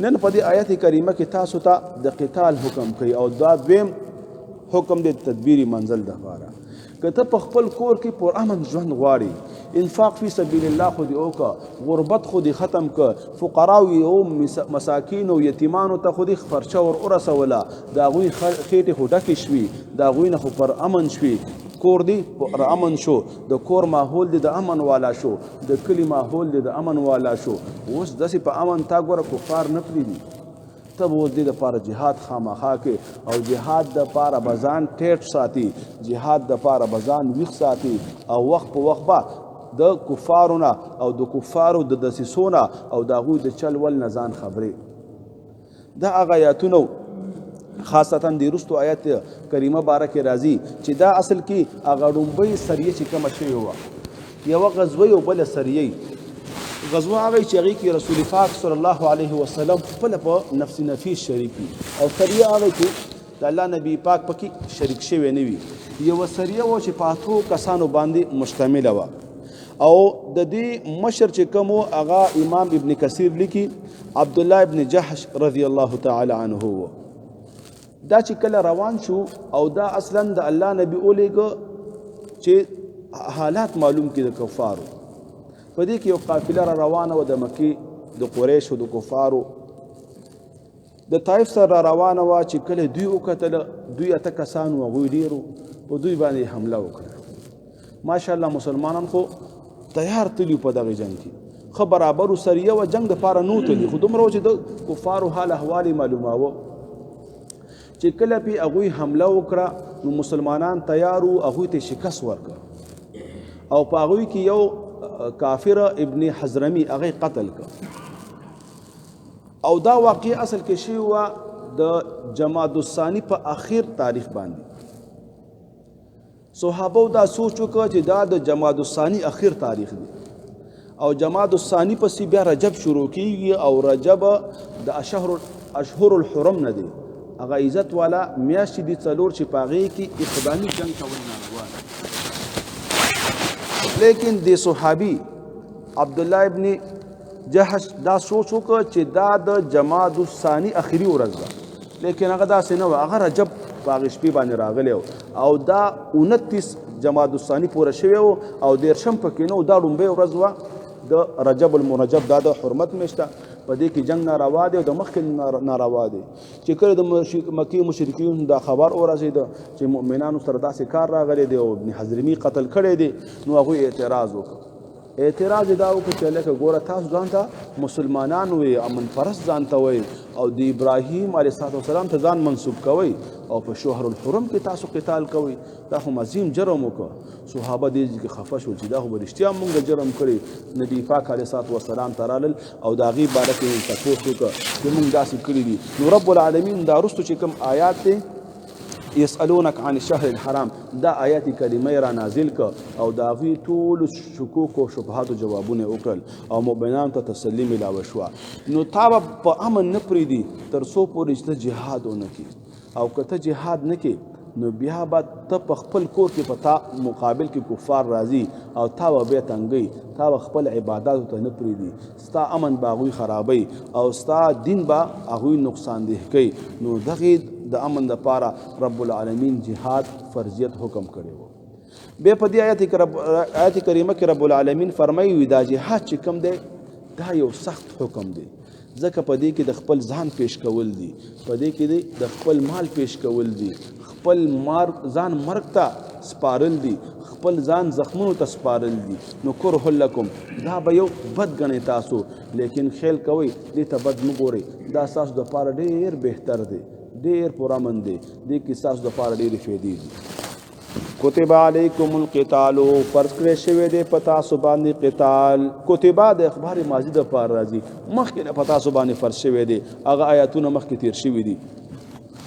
نن په دې آیت کریمه کې تاسو ته د قتال حکم کوي او دا دویم حکم د تدبیری منزل د لپاره که ته په خپل کور کې پر امن ژوند غواړي انفاق فی سبیل الله خو دې وکړه غربت خو دې ختم کړه فقراو او مساکین او یتیمانو ته خو دې خرچه ور ورسوله د هغوی خېټې خو ډکې شوي د هغوی نه خو پر امن شوي کور دی پر امن شو د کور ماحول دی د امن والا شو د کلی ماحول دی د امن والا شو اوس داسې په امن تا ګوره کفار نه پرېږدي ته به اوس دې دپاره جهاد خامخا کې او جهاد دپاره به ځان ټیټ ساتي جهاد دپاره به ځان ویښ ساتي او وخت په وخت به د کفارو نه او د کفارو د دسیسو نه او د هغوی د چل ول نه ځان خبرې دا هغه آیاتونه خاصتا د وروستو آیت کریمه باره کې راځي چې دا اصل کې هغه ړومبۍ سریه چې کومه شوې وه یوه غزوه او بله سریه غزوه هغه چې هغې کې رسول پاک صلی الله علیه وسلم خپله په نفس نفیس شریک وي او سریه هغه کې د الله نبی پاک پکې شریک شوی نه وي یوه سریه وه چې په اتو کسانو باندې مشتمله وه او د دې مشر چې کوم هغه امام ابن کثیر لیکي عبدالله ابن جحش رضی الله تعالی عنه و دا چې کله روان شو او دا اصلا د الله نبی اولیږه چې حالات معلوم کړي د کفارو په دې کې یو قافله را روانه وه د مکې د قریشو د کفارو د طایف سره را روانه وه چې کله دوی وکتله دوی اته کسان وه هغوی ډېرو په دوی باندې حمله وکړه ماشاءالله مسلمانان خو تیار تلي په دغه جنګ کې ښه برابرو سریه وه جنګ دپاره نو تلي خو دومره و چې د کفارو حال احوال یې معلوماوه چې کله پې هغوی حمله وکړه نو مسلمانان تیار وو هغوی ته شکست ورکړه او په هغوی کې یو کافر ابن حضرمی هغه قتل کړ او دا واقع اصل کې شوی وه د جماد الثانی په اخیر تاریخ باندې صحابو دا سوچ وکړه چې دا د جماد الثانی اخیر تاریخ دی او جماد الثانی پسې بیا رجب شروع کیږي او رجب د اشهر الحرم نه دی هغه عزت والا میاشتې دي څلور چې په هغې کې اقدامي جنګ کول ناروا ده لیکن د صحابي عبدالله ابن جحش دا سوچ وکړه چې دا د جماد الثانی اخري ورځ ده لیکن هغه داسې نه وه هغه رجب په هغې شپې باندې راغلی او دا 29 جماد الثانی پوره شوی و او 13 پکې نه و دا لومبۍ ورځ وه د رجب المرجب دا د حرمت میشته په دې کې جنگ ناروا دی او د مخکې ناروا دی چې کله د مکې مشرکین دا خبر ورسېده چې مؤمنانو سره داسې کار راغلی دی او ابن حضرمي قتل کړی دی نو هغوی اعتراض وکړ اعتراض یې دا وکړو چې لکه ګوره تاسو ځان ته مسلمانان وئ امن پرست ځان ته وئ او د ابراهیم علیه السلام ته ځان منسوب کوئ او په شهر الحرم کې تاسو قتال کوئ دا خو عظیم جرم وکړه صحابه دې کې خفه شول چې دا خو به رښتیا موږ جرم کړی نبي پاک علیه السلام ته رالل او د هغې باره کې تپوس وکړه چې موږ داسې کړي دي نو رب العالمین دا وروستو چې کوم آیات دی یسألونک عن الشهر الحرام دا آیات کریمه را نازل که او دا غوی ټول شکوک و شبهات و جوابونه وکړل او مؤمنان ته تسلی ملاوه شوه نو تا به په امن نه پرېږدي تر څو پورې چې ته جهاد ونه کړي او که ته جهاد نه کړي نو بیا به ته په خپل کور کې په تا مقابل کې کفار راځي او تا به بیا تنګوي تا به خپل عباداتو ته نه پرېږدي ستا امن به هغوی خرابوي او ستا دین به هغوی نقصاندeh کوي نو دغې د امن دپاره رب العالمین جهاد فرضیت حکم کړی و بیا په دې آیت کریمه کې رب العالمین فرمایي دا جهاد چې کوم دی دا یو سخت حکم دی ځکه په دې کې د خپل ځان پیش کول دي په دې کې د خپل مال پیش کول دي خپل ځان مرګ ته سپارل دي خپل ځان زخمونو ته سپارل دي نو کرح لکم دا به یو بد ګڼئ تاسو لیکن خیال کوئ دې ته بد مه ګورئ دا ستاسو دپاره ډېر بهتر دی ډېر پرامن دی دې کې ستاسو دپاره ډېرې فایدې دي کتب علیکم القتال فرض کړی شوی دی په تاسو باندې قتال کتبه د اخبار ماضي دپاره راځي مخکې په تاسو باندې فرض شوی دی هغه آیاتونه مخکې تیر شوي دي